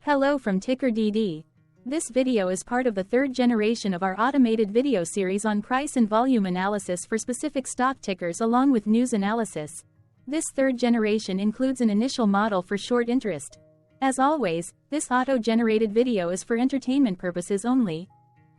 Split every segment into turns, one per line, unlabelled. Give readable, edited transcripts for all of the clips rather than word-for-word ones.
Hello from TickerDD. This video is part of the third generation of our automated video series on price and volume analysis for specific stock tickers along with news analysis. This third generation includes an initial model for short interest. As always, this auto-generated video is for entertainment purposes only.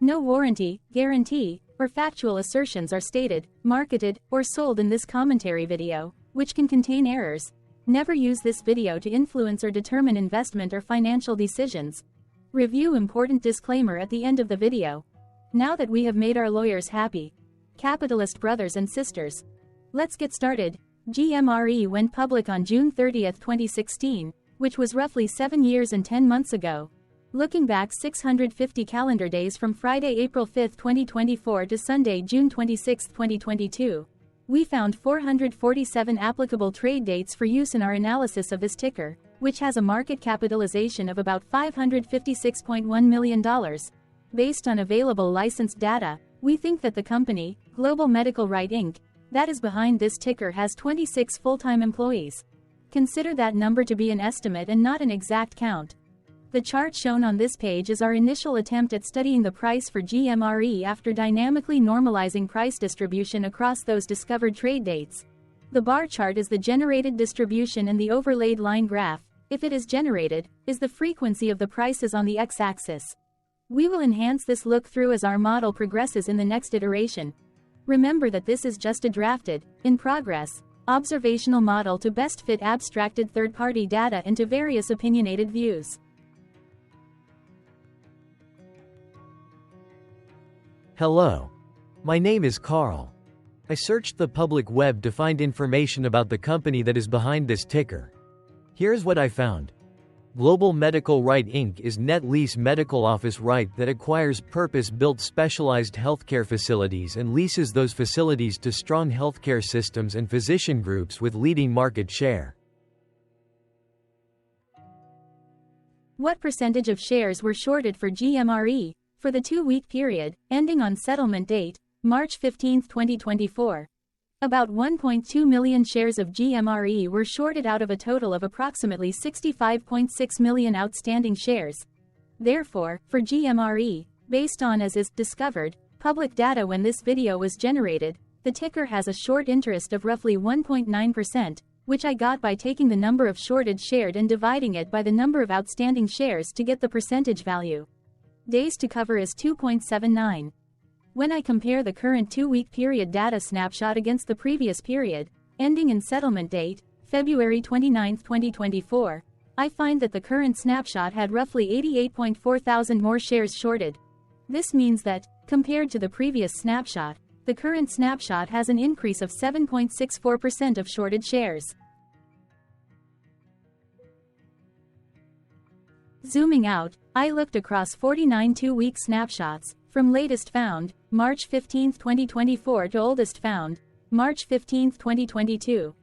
No warranty, guarantee, or factual assertions are stated, marketed, or sold in this commentary video, which can contain errors. Never use this video to influence or determine investment or financial decisions. Review important disclaimer at the end of the video. Now that we have made our lawyers happy, capitalist brothers and sisters, let's get started. GMRE went public on June 30, 2016, which was roughly 7 years and 10 months ago. Looking back 650 calendar days from Friday, April 5, 2024 to Sunday, June 26, 2022. We found 447 applicable trade dates for use in our analysis of this ticker, which has a market capitalization of about $556.1 million. Based on available licensed data, we think that the company, Global Medical Right Inc., that is behind this ticker has 26 full-time employees. Consider that number to be an estimate and not an exact count. The chart shown on this page is our initial attempt at studying the price for GMRE after dynamically normalizing price distribution across those discovered trade dates. The bar chart is the generated distribution and the overlaid line graph, if it is generated, is the frequency of the prices on the x-axis. We will enhance this look-through as our model progresses in the next iteration. Remember that this is just a drafted, in progress, observational model to best fit abstracted third-party data into various opinionated views.
Hello. My name is Carl. I searched the public web to find information about the company that is behind this ticker. Here's what I found. Global Medical Right Inc. is net lease medical office right that acquires purpose-built specialized healthcare facilities and leases those facilities to strong healthcare systems and physician groups with leading market share.
What percentage of shares were shorted for GMRE? For the 2-week period, ending on settlement date, March 15, 2024. About 1.2 million shares of GMRE were shorted out of a total of approximately 65.6 million outstanding shares. Therefore, for GMRE, based on as is discovered, public data when this video was generated, the ticker has a short interest of roughly 1.9%, which I got by taking the number of shorted shared and dividing it by the number of outstanding shares to get the percentage value. Days to cover is 2.79. When I compare the current 2-week period data snapshot against the previous period, ending in settlement date, February 29, 2024, I find that the current snapshot had roughly 88.4 thousand more shares shorted. This means that, compared to the previous snapshot, the current snapshot has an increase of 7.64% of shorted shares. Zooming out, I looked across 49 2-week snapshots, from latest found, March 15, 2024 to oldest found, March 15, 2022.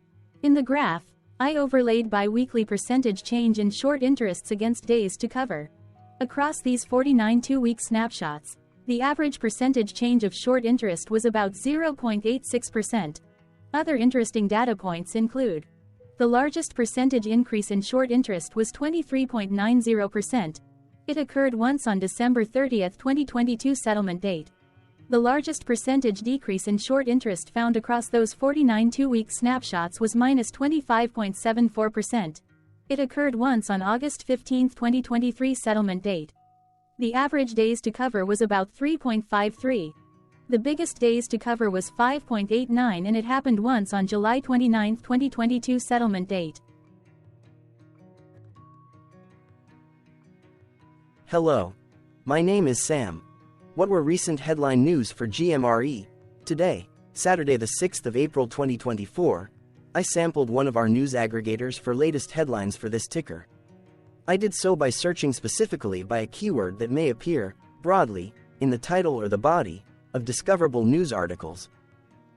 In the graph, I overlaid bi-weekly percentage change in short interests against days to cover. Across these 49 2-week snapshots, the average percentage change of short interest was about 0.86%. Other interesting data points include: the largest percentage increase in short interest was 23.90%. It occurred once on December 30, 2022 settlement date. The largest percentage decrease in short interest found across those 49 2-week snapshots was -25.74%. It occurred once on August 15, 2023 settlement date. The average days to cover was about 3.53. The biggest days to cover was 5.89 and it happened once on July 29, 2022 settlement date.
Hello. My name is Sam. What were recent headline news for GMRE? Today, Saturday the 6th of April 2024, I sampled one of our news aggregators for latest headlines for this ticker. I did so by searching specifically by a keyword that may appear, broadly, in the title or the body of discoverable news articles.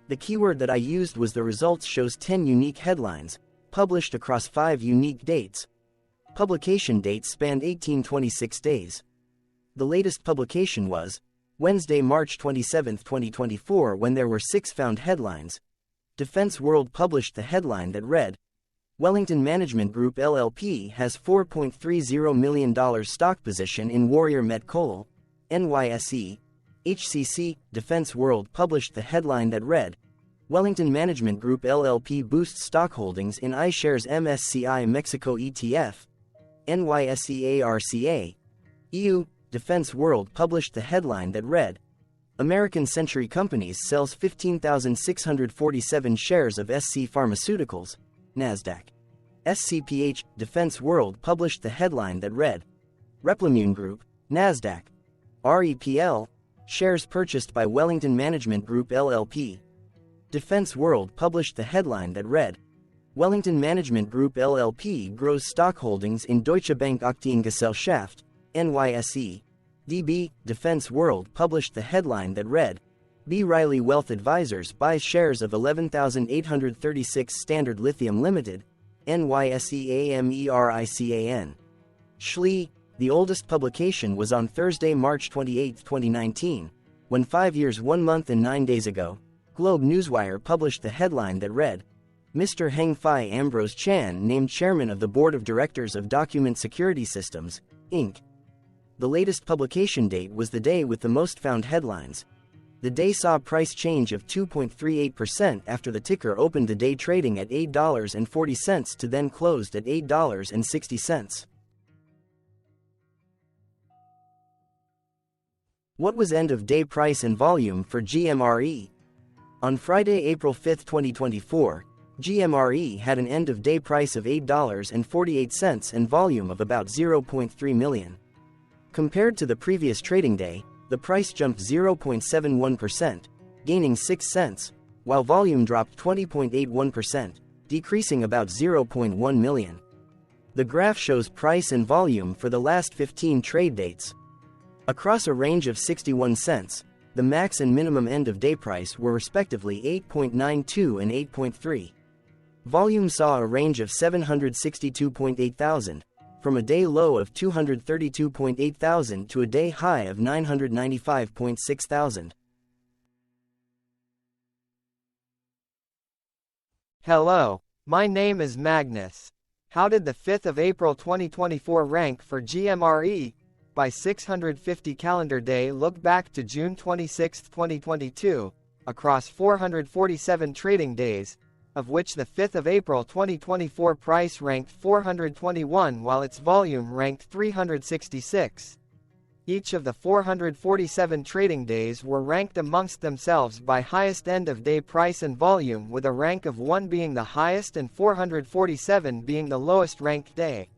The keyword that I used was the results shows 10 unique headlines, published across 5 unique dates. Publication dates spanned 1826 days. The latest publication was Wednesday, March 27, 2024, when there were 6 found headlines. Defense World published the headline that read, Wellington Management Group LLP has $4.30 million stock position in Warrior Met Coal, NYSE. HCC, Defense World published the headline that read, Wellington Management Group LLP boosts stock holdings in iShares MSCI Mexico ETF, NYSE ARCA. EU, Defense World published the headline that read, American Century Companies sells 15,647 shares of SC Pharmaceuticals, NASDAQ. SCPH, Defense World published the headline that read, Replimune Group, NASDAQ. REPL, shares purchased by Wellington Management Group LLP. Defense World published the headline that read, Wellington Management Group LLP grows stock holdings in Deutsche Bank Aktiengesellschaft, NYSE. DB, Defense World published the headline that read, B. Riley Wealth Advisors buys shares of 11,836 Standard Lithium Limited, NYSE AMERICAN. Schlee, the oldest publication was on Thursday, March 28, 2019, when 5 years 1 month and 9 days ago, Globe Newswire published the headline that read, Mr. Heng-Fai Ambrose Chan named chairman of the Board of Directors of Document Security Systems, Inc. The latest publication date was the day with the most found headlines. The day saw price change of 2.38% after the ticker opened the day trading at $8.40 to then closed at $8.60. What was end-of-day price and volume for GMRE? On Friday, April 5, 2024, GMRE had an end-of-day price of $8.48 and volume of about 0.3 million. Compared to the previous trading day, the price jumped 0.71%, gaining 6 cents, while volume dropped 20.81%, decreasing about 0.1 million. The graph shows price and volume for the last 15 trade dates. Across a range of 61 cents, the max and minimum end-of-day price were respectively 8.92 and 8.3. Volume saw a range of 762.8 thousand, from a day low of 232.8 thousand to a day high of 995.6 thousand.
Hello, my name is Magnus. How did the 5th of April 2024 rank for GMRE? By 650 calendar day look back to June 26, 2022, across 447 trading days, of which the 5th of April 2024 price ranked 421 while its volume ranked 366. Each of the 447 trading days were ranked amongst themselves by highest end-of-day price and volume, with a rank of 1 being the highest and 447 being the lowest ranked day.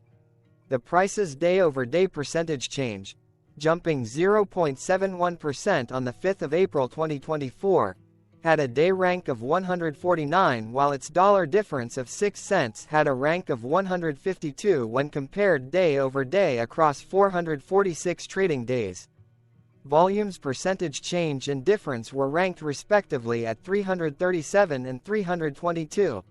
The price's day-over-day percentage change, jumping 0.71% on the 5th of April 2024, had a day rank of 149 while its dollar difference of 6 cents had a rank of 152 when compared day-over-day across 446 trading days. Volume's percentage change and difference were ranked respectively at 337 and 322.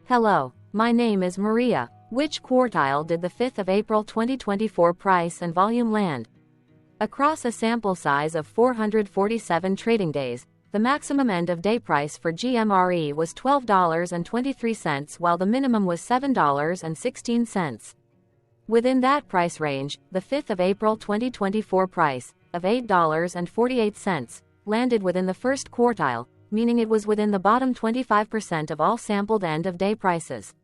Hello, my name is Maria. Which quartile did the 5th of April 2024 price and volume land? Across a sample size of 447 trading days, the maximum end-of-day price for GMRE was $12.23 while the minimum was $7.16. Within that price range, the 5th of April 2024 price, of $8.48, landed within the first quartile, meaning it was within the bottom 25% of all sampled end-of-day prices.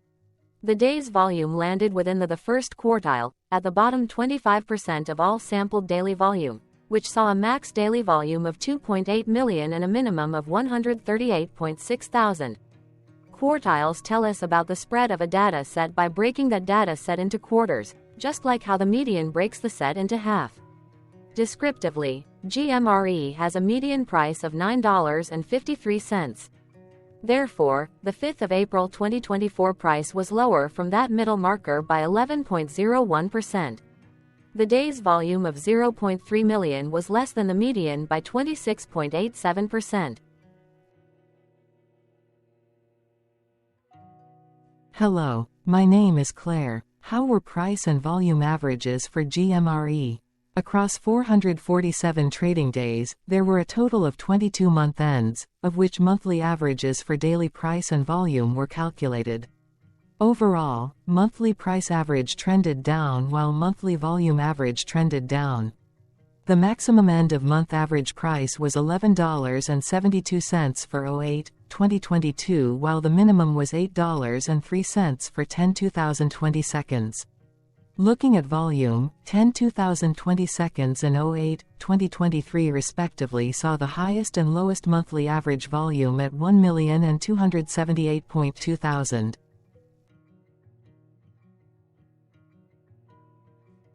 The day's volume landed within the first quartile, at the bottom 25% of all sampled daily volume, which saw a max daily volume of 2.8 million and a minimum of 138.6 thousand. Quartiles tell us about the spread of a data set by breaking that data set into quarters, just like how the median breaks the set into half. Descriptively, GMRE has a median price of $9.53. Therefore, the 5th of April 2024 price was lower from that middle marker by 11.01%. The day's volume of 0.3 million was less than the median by 26.87%.
Hello, my name is Claire. How were price and volume averages for GMRE? Across 447 trading days, there were a total of 22 month ends, of which monthly averages for daily price and volume were calculated. Overall, monthly price average trended down while monthly volume average trended down. The maximum end-of-month average price was $11.72 for 08/2022, while the minimum was $8.03 for 10/2020 seconds. Looking at volume, 10/2020 seconds and 08/2023 respectively saw the highest and lowest monthly average volume at 1,000,000 and 278.2 thousand.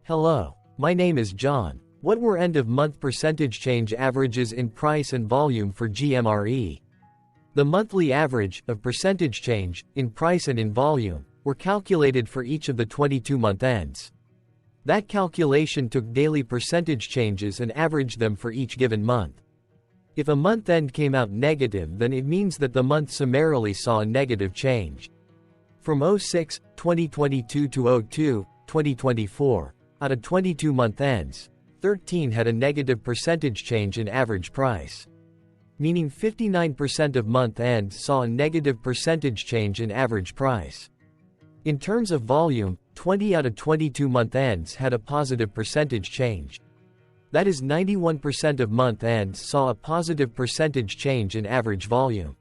Hello, my name is John. What were end-of-month percentage change averages in price and volume for GMRE? The monthly average of percentage change in price and in volume were calculated for each of the 22-month ends. That calculation took daily percentage changes and averaged them for each given month. If a month end came out negative, then it means that the month summarily saw a negative change. From 06/2022 to 02/2024, out of 22 month ends, 13 had a negative percentage change in average price. Meaning 59% of month ends saw a negative percentage change in average price. In terms of volume, 20 out of 22 month ends had a positive percentage change. That is 91% of month ends saw a positive percentage change in average volume.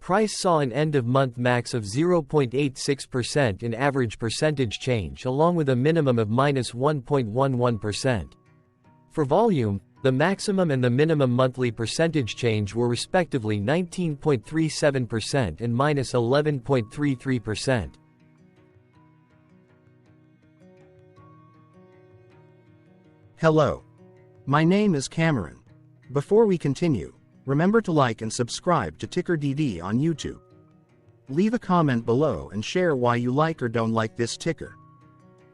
Price saw an end-of-month max of 0.86% in average percentage change along with a minimum of -1.11%. For volume, the maximum and the minimum monthly percentage change were respectively 19.37% and -11.33%.
Hello. My name is Cameron. Before we continue, remember to like and subscribe to TickerDD on YouTube. Leave a comment below and share why you like or don't like this ticker.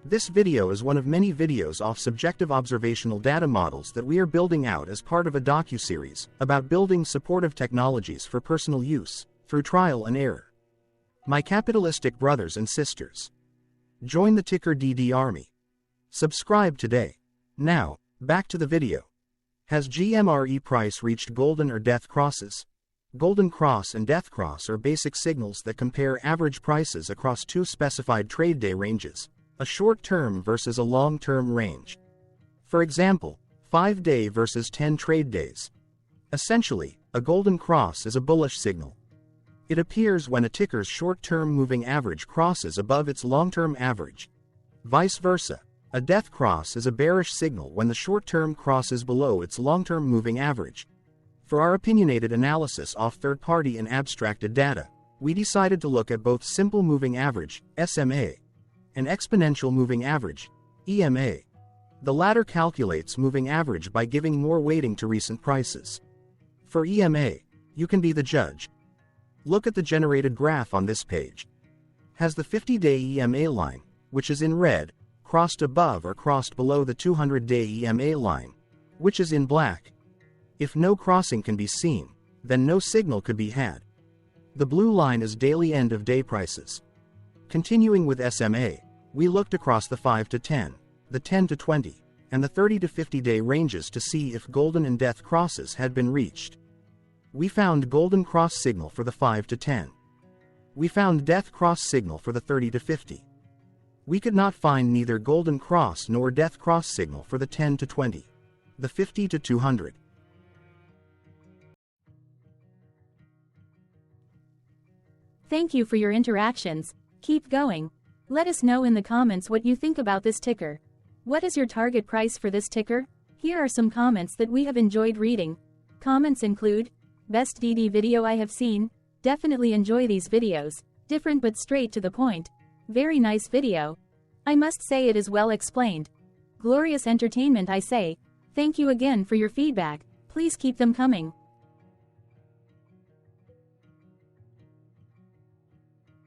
This video is one of many videos off subjective observational data models that we are building out as part of a docu-series about building supportive technologies for personal use, through trial and error. My capitalistic brothers and sisters, join the TickerDD army. Subscribe today. Now, back to the video. Has GMRE price reached golden or death crosses? Golden cross and death cross are basic signals that compare average prices across two specified trade day ranges, a short-term versus a long-term range. For example, 5-day versus 10 trade days. Essentially, a golden cross is a bullish signal. It appears when a ticker's short-term moving average crosses above its long-term average. Vice versa, a death cross is a bearish signal when the short-term crosses below its long-term moving average. For our opinionated analysis off third-party and abstracted data, we decided to look at both simple moving average, SMA, and exponential moving average, EMA. The latter calculates moving average by giving more weighting to recent prices. For EMA, you can be the judge. Look at the generated graph on this page. Has the 50-day EMA line, which is in red, crossed above or crossed below the 200-day EMA line, which is in black? If no crossing can be seen, then no signal could be had. The blue line is daily end-of-day prices. Continuing with SMA, we looked across the 5 to 10, the 10 to 20, and the 30 to 50-day ranges to see if golden and death crosses had been reached. We found golden cross signal for the 5 to 10. We found death cross signal for the 30 to 50. We could not find neither golden cross nor death cross signal for the 10 to 20, the 50 to 200.
Thank you for your interactions. Keep going. Let us know in the comments what you think about this ticker. What is your target price for this ticker? Here are some comments that we have enjoyed reading. Comments include, best DD video I have seen, definitely enjoy these videos, different but straight to the point. Very nice video. I must say it is well explained. Glorious entertainment I say. Thank you again for your feedback. Please keep them coming.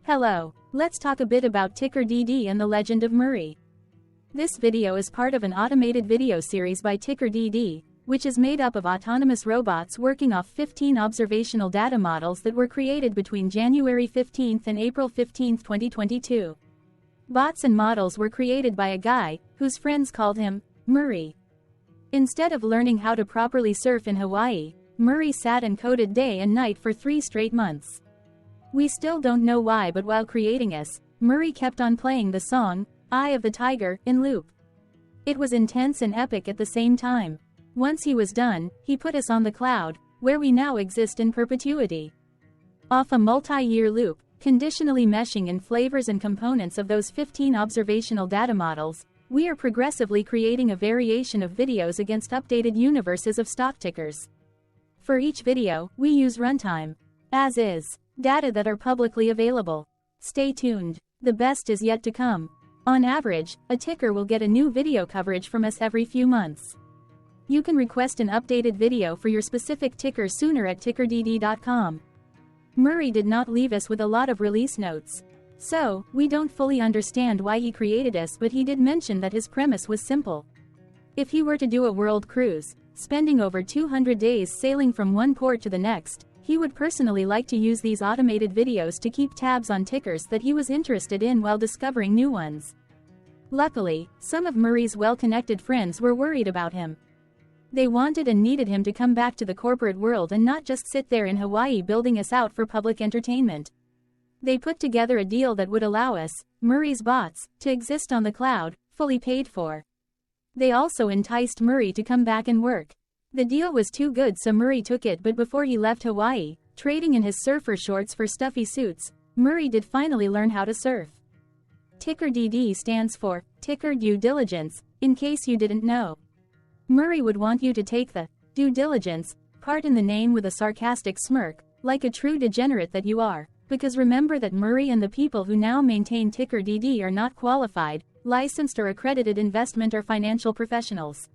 Hello. Let's talk a bit about TickerDD and the legend of Murray. This video is part of an automated video series by TickerDD, which is made up of autonomous robots working off 15 observational data models that were created between January 15 and April 15, 2022. Bots and models were created by a guy, whose friends called him Murray. Instead of learning how to properly surf in Hawaii, Murray sat and coded day and night for 3 straight months. We still don't know why, but while creating us, Murray kept on playing the song, Eye of the Tiger, in loop. It was intense and epic at the same time. Once he was done, he put us on the cloud, where we now exist in perpetuity. Off a multi-year loop, conditionally meshing in flavors and components of those 15 observational data models, we are progressively creating a variation of videos against updated universes of stock tickers. For each video, we use runtime, as is, data that are publicly available. Stay tuned. The best is yet to come. On average, a ticker will get a new video coverage from us every few months. You can request an updated video for your specific ticker sooner at TickerDD.com. Murray did not leave us with a lot of release notes. So, we don't fully understand why he created us, but he did mention that his premise was simple. If he were to do a world cruise, spending over 200 days sailing from one port to the next, he would personally like to use these automated videos to keep tabs on tickers that he was interested in while discovering new ones. Luckily, some of Murray's well-connected friends were worried about him. They wanted and needed him to come back to the corporate world and not just sit there in Hawaii building us out for public entertainment. They put together a deal that would allow us, Murray's bots, to exist on the cloud, fully paid for. They also enticed Murray to come back and work. The deal was too good, so Murray took it, but before he left Hawaii, trading in his surfer shorts for stuffy suits, Murray did finally learn how to surf. TickerDD stands for Ticker Due Diligence, in case you didn't know. Murray would want you to take the due diligence part in the name with a sarcastic smirk, like a true degenerate that you are, because remember that Murray and the people who now maintain TickerDD are not qualified, licensed or accredited investment or financial professionals.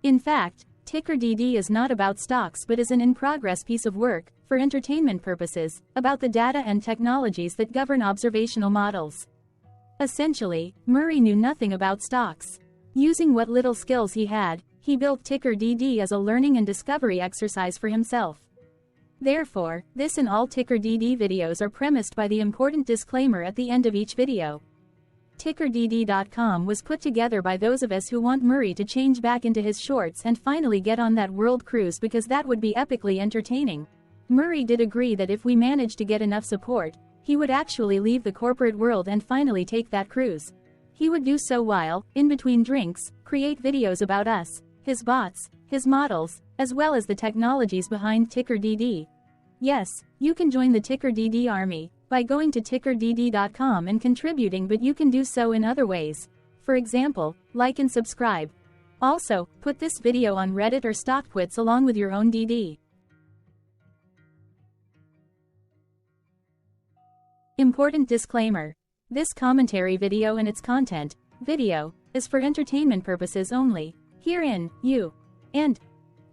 In fact, TickerDD is not about stocks but is an in-progress piece of work, for entertainment purposes, about the data and technologies that govern observational models. Essentially, Murray knew nothing about stocks. Using what little skills he had, he built TickerDD as a learning and discovery exercise for himself. Therefore, this and all TickerDD videos are premised by the important disclaimer at the end of each video. TickerDD.com was put together by those of us who want Murray to change back into his shorts and finally get on that world cruise, because that would be epically entertaining. Murray did agree that if we managed to get enough support, he would actually leave the corporate world and finally take that cruise. He would do so while, in between drinks, create videos about us, his bots, his models, as well as the technologies behind TickerDD. Yes, you can join the TickerDD army by going to TickerDD.com and contributing, but you can do so in other ways. For example, like and subscribe. Also, put this video on Reddit or StockTwits along with your own DD. Important disclaimer. This commentary video and its content, video, is for entertainment purposes only. Herein, you and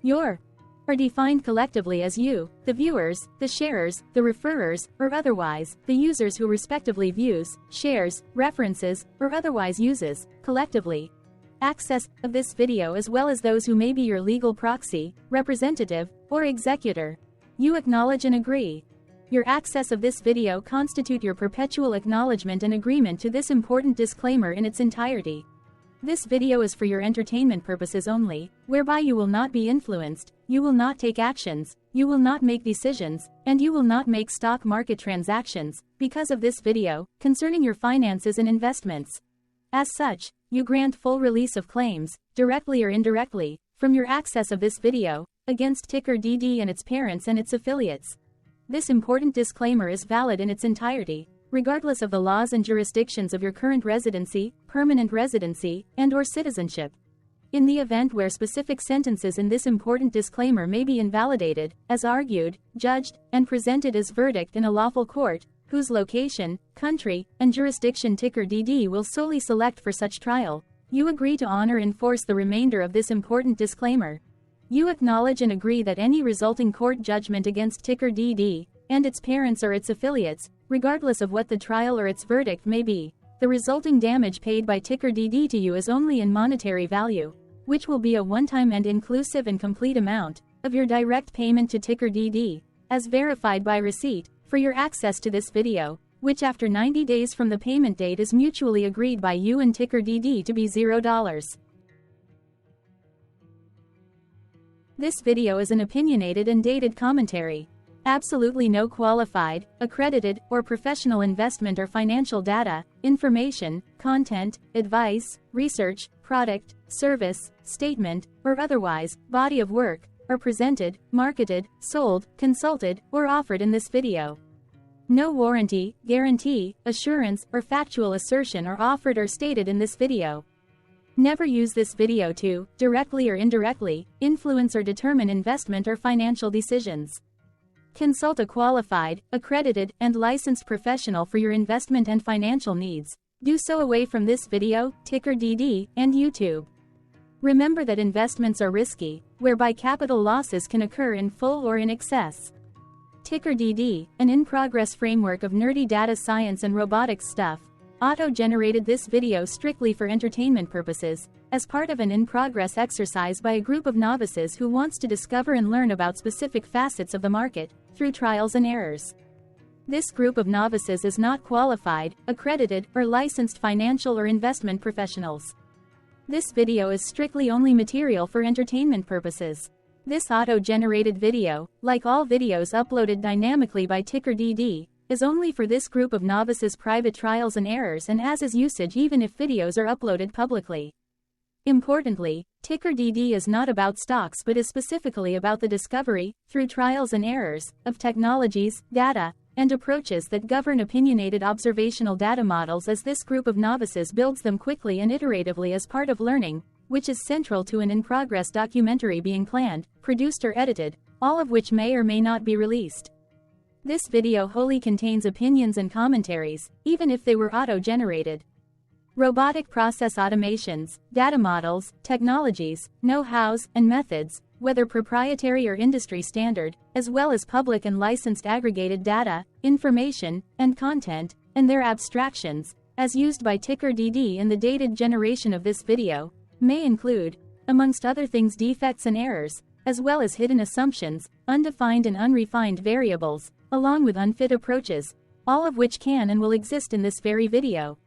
your are defined collectively as you, the viewers, the sharers, the referrers, or otherwise, the users who respectively views, shares, references, or otherwise uses, collectively, access of this video, as well as those who may be your legal proxy, representative, or executor. You acknowledge and agree. Your access of this video constitute your perpetual acknowledgement and agreement to this important disclaimer in its entirety. This video is for your entertainment purposes only, whereby you will not be influenced, you will not take actions, you will not make decisions, and you will not make stock market transactions, because of this video, concerning your finances and investments. As such, you grant full release of claims, directly or indirectly, from your access of this video, against TickerDD and its parents and its affiliates. This important disclaimer is valid in its entirety, regardless of the laws and jurisdictions of your current residency, permanent residency, and/or citizenship. In the event where specific sentences in this important disclaimer may be invalidated, as argued, judged, and presented as verdict in a lawful court, whose location, country, and jurisdiction TickerDD will solely select for such trial, you agree to honor and enforce the remainder of this important disclaimer. You acknowledge and agree that any resulting court judgment against TickerDD and its parents or its affiliates, regardless of what the trial or its verdict may be, the resulting damage paid by TickerDD to you is only in monetary value, which will be a one-time and inclusive and complete amount of your direct payment to TickerDD, as verified by receipt, for your access to this video, which after 90 days from the payment date is mutually agreed by you and TickerDD to be $0. This video is an opinionated and dated commentary. Absolutely no qualified, accredited, or professional investment or financial data, information, content, advice, research, product, service, statement, or otherwise, body of work, are presented, marketed, sold, consulted, or offered in this video. No warranty, guarantee, assurance, or factual assertion are offered or stated in this video. Never use this video to, directly or indirectly, influence or determine investment or financial decisions. Consult a qualified, accredited, and licensed professional for your investment and financial needs. Do so away from this video, TickerDD, and YouTube. Remember that investments are risky, whereby capital losses can occur in full or in excess. TickerDD, an in-progress framework of nerdy data science and robotics stuff, auto-generated this video strictly for entertainment purposes, as part of an in-progress exercise by a group of novices who wants to discover and learn about specific facets of the market, through trials and errors. This group of novices is not qualified, accredited, or licensed financial or investment professionals. This video is strictly only material for entertainment purposes. This auto-generated video, like all videos uploaded dynamically by TickerDD, is only for this group of novices' private trials and errors and as is usage even if videos are uploaded publicly. Importantly, TickerDD is not about stocks but is specifically about the discovery, through trials and errors, of technologies, data, and approaches that govern opinionated observational data models as this group of novices builds them quickly and iteratively as part of learning, which is central to an in-progress documentary being planned, produced or edited, all of which may or may not be released. This video wholly contains opinions and commentaries, even if they were auto-generated. Robotic process automations, data models, technologies, know-hows, and methods, whether proprietary or industry standard, as well as public and licensed aggregated data, information, and content, and their abstractions, as used by TickerDD in the dated generation of this video, may include, amongst other things, defects and errors, as well as hidden assumptions, undefined and unrefined variables, along with unfit approaches, all of which can and will exist in this very video.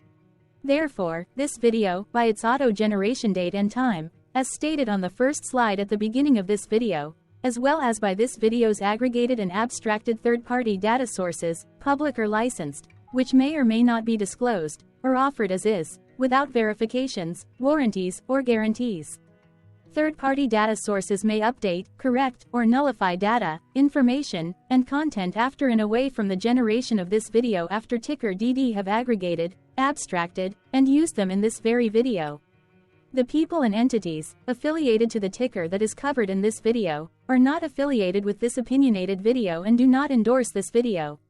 Therefore, this video, by its auto-generation date and time, as stated on the first slide at the beginning of this video, as well as by this video's aggregated and abstracted third-party data sources, public or licensed, which may or may not be disclosed, or offered as is, without verifications, warranties, or guarantees. Third-party data sources may update, correct, or nullify data, information, and content after and away from the generation of this video after TickerDD have aggregated, abstracted, and used them in this very video. The people and entities, affiliated to the ticker that is covered in this video, are not affiliated with this opinionated video and do not endorse this video.